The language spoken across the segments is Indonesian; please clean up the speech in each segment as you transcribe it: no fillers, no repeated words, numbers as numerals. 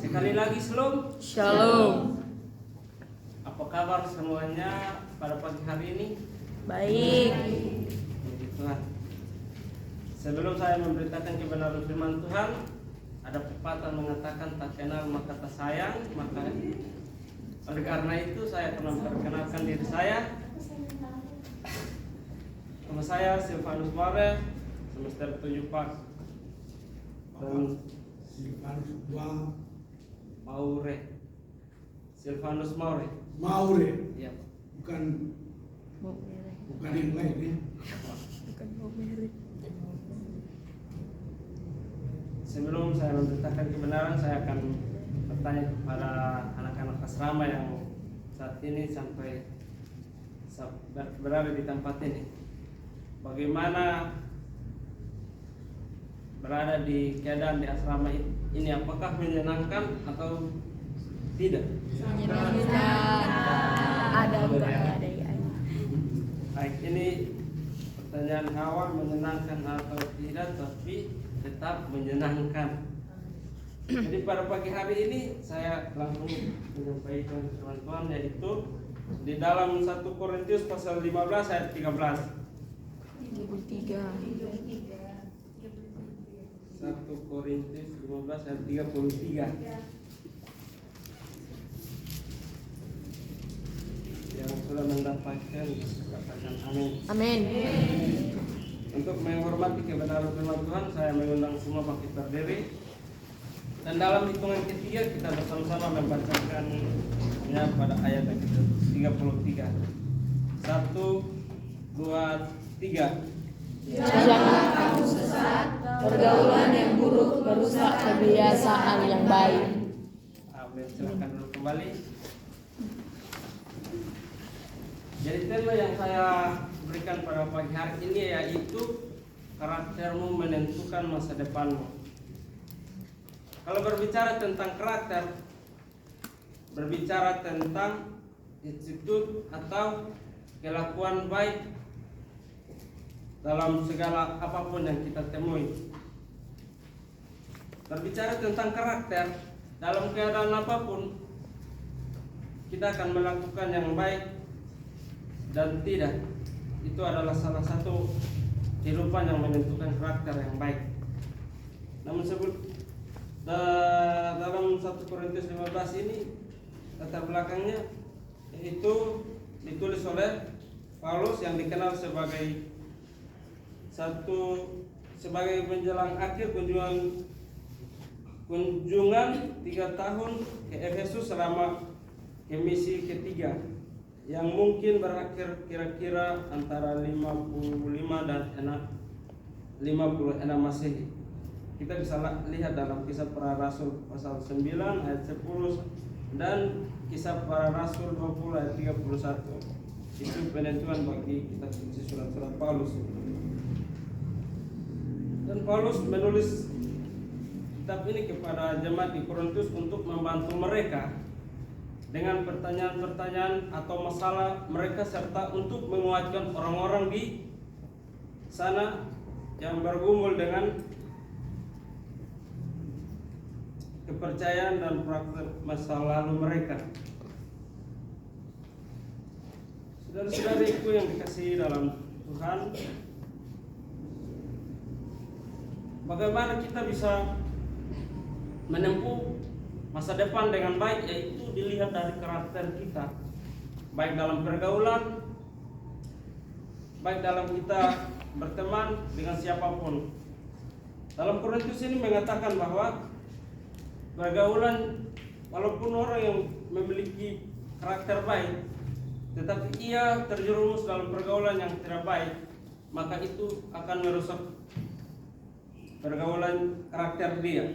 Sekali lagi shalom. Shalom. Apa kabar semuanya pada pagi hari ini? Baik. Puji Tuhan. Sebelum saya memberitakan kebenaran firman Tuhan, ada pepatah mengatakan tak kenal maka tak sayang. Maka oleh karena itu saya akan memperkenalkan diri saya. Nama saya Silvanus Maure, semester 7 Pak. Dan Silvanus Maure. Silvanus Maure. Maure, Iya. bukan yang lain ya. Bukan mau merit. Sebelum saya memberitakan kebenaran, saya akan bertanya kepada anak-anak asrama yang saat ini sampai berada di tempat ini. Bagaimana berada di keadaan di asrama ini? Apakah menyenangkan atau tidak? Menyenangkan. Ada enggak ada ya. Baik, ini pertanyaan awal, menyenangkan atau tidak, tapi tetap menyenangkan. Jadi pada pagi hari ini saya langsung menyampaikan firman Tuhan, yaitu di dalam 1 Korintus pasal 15 ayat 13. 33. 1 Korintus 15 ayat 33. Yang sudah mendapatkan katakan amin. Amin. Untuk menghormati kebenaran firman Tuhan, saya mengundang semua bangkit berdiri. Dan dalam hitungan ketiga kita bersama-sama membacakannya pada ayat yang ke-33. 1, 2, 3. Jangan kamu sesat, pergaulan yang buruk merusak kebiasaan yang baik. Amin. Silakan dulu kembali. Jadi tema yang saya berikan pada pagi hari ini yaitu karaktermu menentukan masa depanmu. Kalau berbicara tentang karakter, berbicara tentang attitude atau kelakuan baik dalam segala apapun yang kita temui. Berbicara tentang karakter, dalam keadaan apapun kita akan melakukan yang baik dan tidak. Itu adalah salah satu kehidupan yang menentukan karakter yang baik. Namun dalam 1 Korintus 15 ini latar belakangnya itu ditulis oleh Paulus yang dikenal sebagai menjelang akhir kunjungan 3 tahun ke Efesus selama misi ketiga yang mungkin berakhir kira-kira antara 55 dan 56 Masehi. Kita bisa lihat dalam Kisah Para Rasul pasal 9 ayat 10 dan Kisah Para Rasul 20 ayat 31. Itu penentuan bagi kitab suci surat-surat Paulus. Dan Paulus menulis kitab ini kepada jemaat di Korintus untuk membantu mereka dengan pertanyaan-pertanyaan atau masalah mereka serta untuk menguatkan orang-orang di sana yang bergumul dengan kepercayaan dan praktek masa lalu mereka. Saudara-saudariku yang dikasihi dalam Tuhan, bagaimana kita bisa menempuh masa depan dengan baik, yaitu dilihat dari karakter kita, baik dalam pergaulan, baik dalam kita berteman dengan siapapun. Dalam Korintus ini mengatakan bahwa pergaulan, walaupun orang yang memiliki karakter baik, tetapi ia terjerumus dalam pergaulan yang tidak baik, maka itu akan merusak pergaulan karakter dia.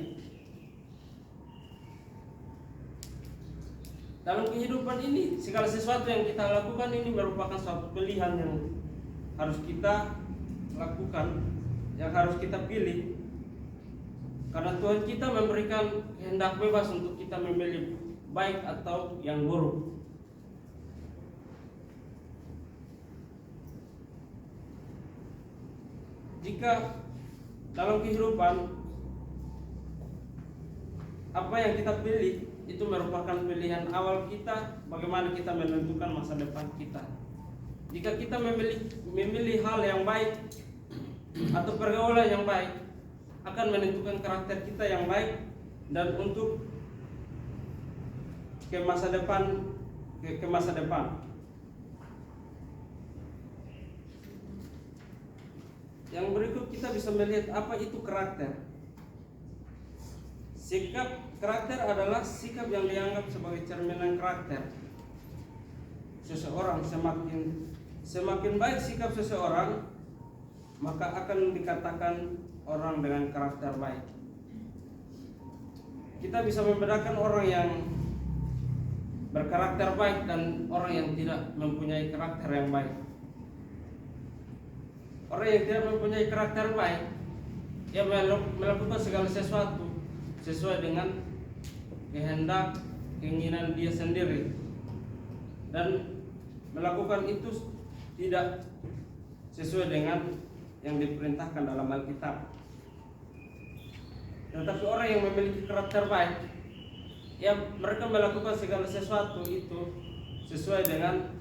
Dalam kehidupan ini, segala sesuatu yang kita lakukan ini merupakan suatu pilihan yang harus kita lakukan, yang harus kita pilih. Karena Tuhan kita memberikan kehendak bebas untuk kita memilih baik atau yang buruk. Jika dalam kehidupan apa yang kita pilih itu merupakan pilihan awal kita bagaimana kita menentukan masa depan kita. Jika kita memilih hal yang baik atau pergaulan yang baik akan menentukan karakter kita yang baik dan untuk ke masa depan. Yang berikut kita bisa melihat apa itu karakter. Sikap karakter adalah sikap yang dianggap sebagai cerminan karakter seseorang. Semakin baik sikap seseorang, maka akan dikatakan orang dengan karakter baik. Kita bisa membedakan orang yang berkarakter baik dan orang yang tidak mempunyai karakter yang baik. Orang yang tidak mempunyai karakter baik, ia melakukan segala sesuatu sesuai dengan kehendak, keinginan dia sendiri, dan melakukan itu tidak sesuai dengan yang diperintahkan dalam Alkitab. Tetapi orang yang memiliki karakter baik, ya mereka melakukan segala sesuatu itu sesuai dengan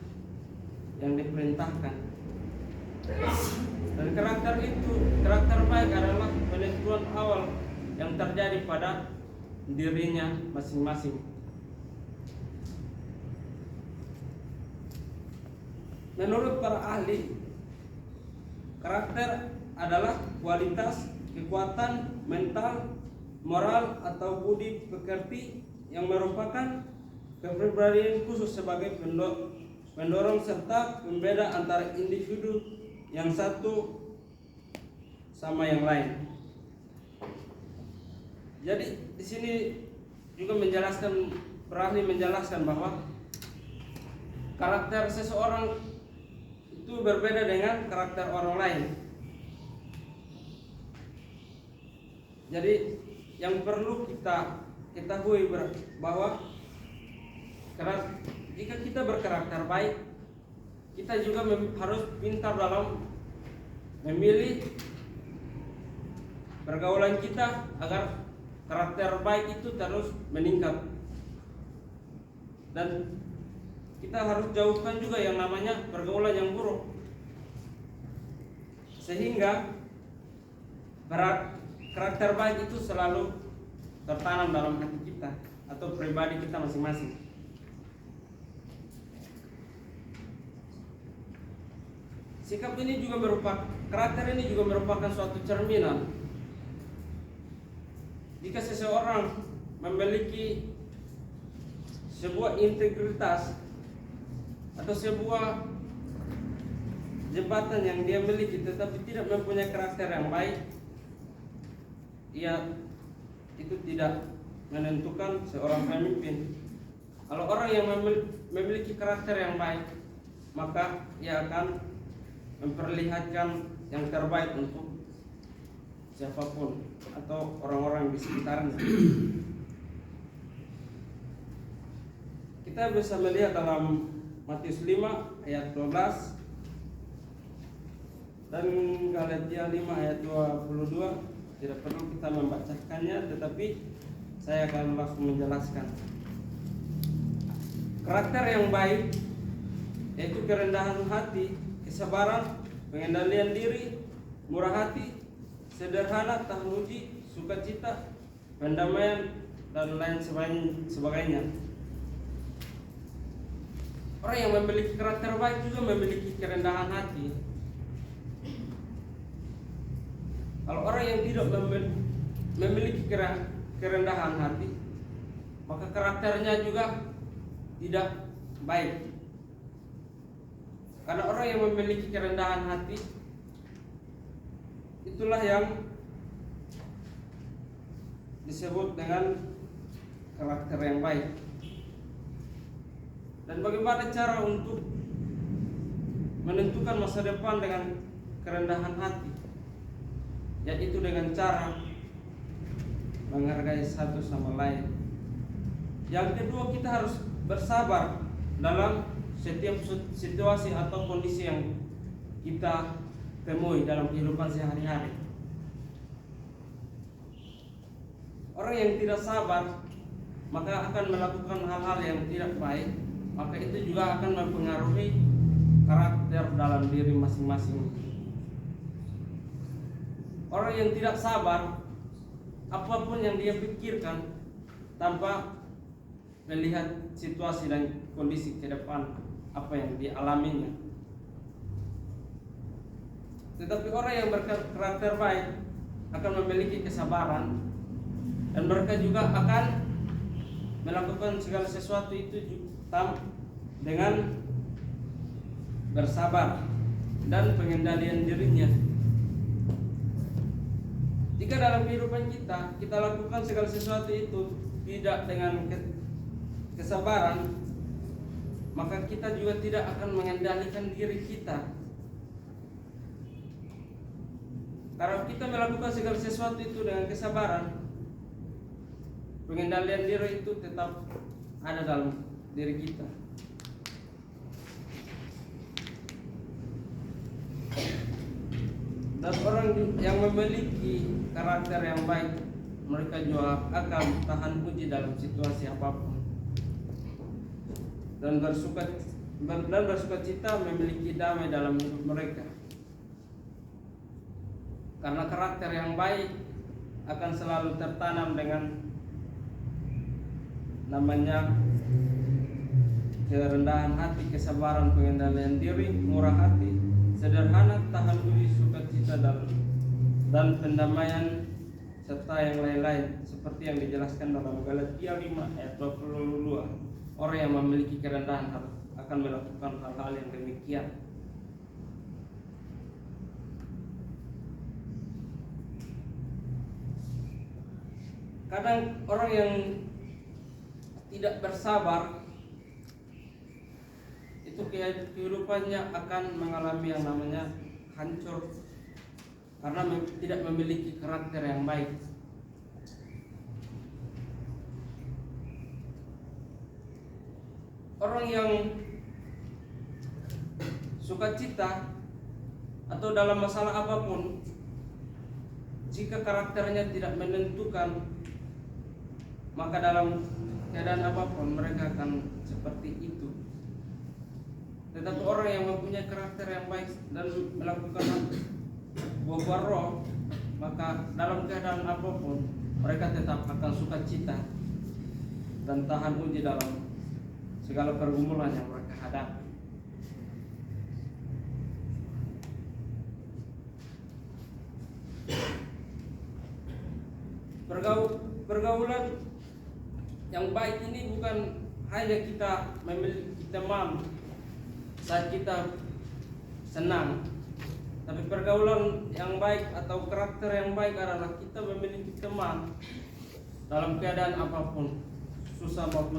yang diperintahkan. Dan karakter baik adalah penentuan awal yang terjadi pada dirinya masing-masing. Menurut para ahli, karakter adalah kualitas, kekuatan mental, moral atau budi pekerti yang merupakan kepribadian khusus sebagai pendorong serta pembeda antara individu yang satu sama yang lain. Jadi di sini juga para ahli menjelaskan bahwa karakter seseorang itu berbeda dengan karakter orang lain. Jadi yang perlu kita ketahui bahwa jika kita berkarakter baik, kita juga harus pintar dalam memilih pergaulan kita agar karakter baik itu terus meningkat. Dan kita harus jauhkan juga yang namanya pergaulan yang buruk, sehingga karakter baik itu selalu tertanam dalam hati kita atau pribadi kita masing-masing. Karakter ini juga merupakan suatu cerminan. Jika seseorang memiliki sebuah integritas atau sebuah jabatan yang dia miliki tetapi tidak mempunyai karakter yang baik, ia itu tidak menentukan seorang pemimpin. Kalau orang yang memiliki karakter yang baik, maka ia akan memperlihatkan yang terbaik untuk siapapun atau orang-orang di sekitarnya. Kita bisa melihat dalam Matius 5 ayat 12 dan Galatia 5 ayat 22. Tidak perlu kita membacakannya, tetapi saya akan langsung menjelaskan. Karakter yang baik yaitu kerendahan hati, kesabaran, pengendalian diri, murah hati, sederhana, tahan uji, sukacita, pendamaian, dan lain sebagainya. Orang yang memiliki karakter baik juga memiliki kerendahan hati. Kalau orang yang tidak memiliki kerendahan hati, maka karakternya juga tidak baik. Karena orang yang memiliki kerendahan hati, itulah yang disebut dengan karakter yang baik. Dan bagaimana cara untuk menentukan masa depan dengan kerendahan hati? Yaitu dengan cara menghargai satu sama lain. Yang kedua, kita harus bersabar dalam setiap situasi atau kondisi yang kita temui dalam kehidupan sehari-hari. orang yang tidak sabar maka akan melakukan hal-hal yang tidak baik, maka itu juga akan mempengaruhi karakter dalam diri masing-masing. Orang yang tidak sabar, apapun yang dia pikirkan tanpa melihat situasi dan kondisi ke depan apa yang dialaminya. Tetapi orang yang berkarakter baik akan memiliki kesabaran, dan mereka juga akan melakukan segala sesuatu itu dengan bersabar dan pengendalian dirinya. Jika dalam kehidupan kita lakukan segala sesuatu itu tidak dengan kesabaran, maka kita juga tidak akan mengendalikan diri kita. Kalau kita melakukan segala sesuatu itu dengan kesabaran, pengendalian diri itu tetap ada dalam diri kita. Dan orang yang memiliki karakter yang baik, mereka juga akan tahan uji dalam situasi apapun, dan bersukacita memiliki damai dalam hidup mereka. Karena karakter yang baik akan selalu tertanam dengan namanya kerendahan hati, kesabaran, pengendalian diri, murah hati, sederhana, tahan uji, sukacita, dan pendamaian, serta yang lain-lain, seperti yang dijelaskan dalam Galatia 5 ayat 22. Orang yang memiliki kerendahan akan melakukan hal-hal yang demikian. Kadang orang yang tidak bersabar itu kehidupannya akan mengalami yang namanya hancur karena tidak memiliki karakter yang baik. Orang yang sukacita atau dalam masalah apapun, jika karakternya tidak menentukan, maka dalam keadaan apapun mereka akan seperti itu. Tetapi orang yang mempunyai karakter yang baik dan melakukan buah-buah roh, maka dalam keadaan apapun mereka tetap akan sukacita dan tahan uji dalam segala pergumulan yang mereka hadapi. Pergaulan yang baik ini bukan hanya kita memiliki teman saat kita senang, tapi pergaulan yang baik atau karakter yang baik adalah kita memiliki teman dalam keadaan apapun, susah maupun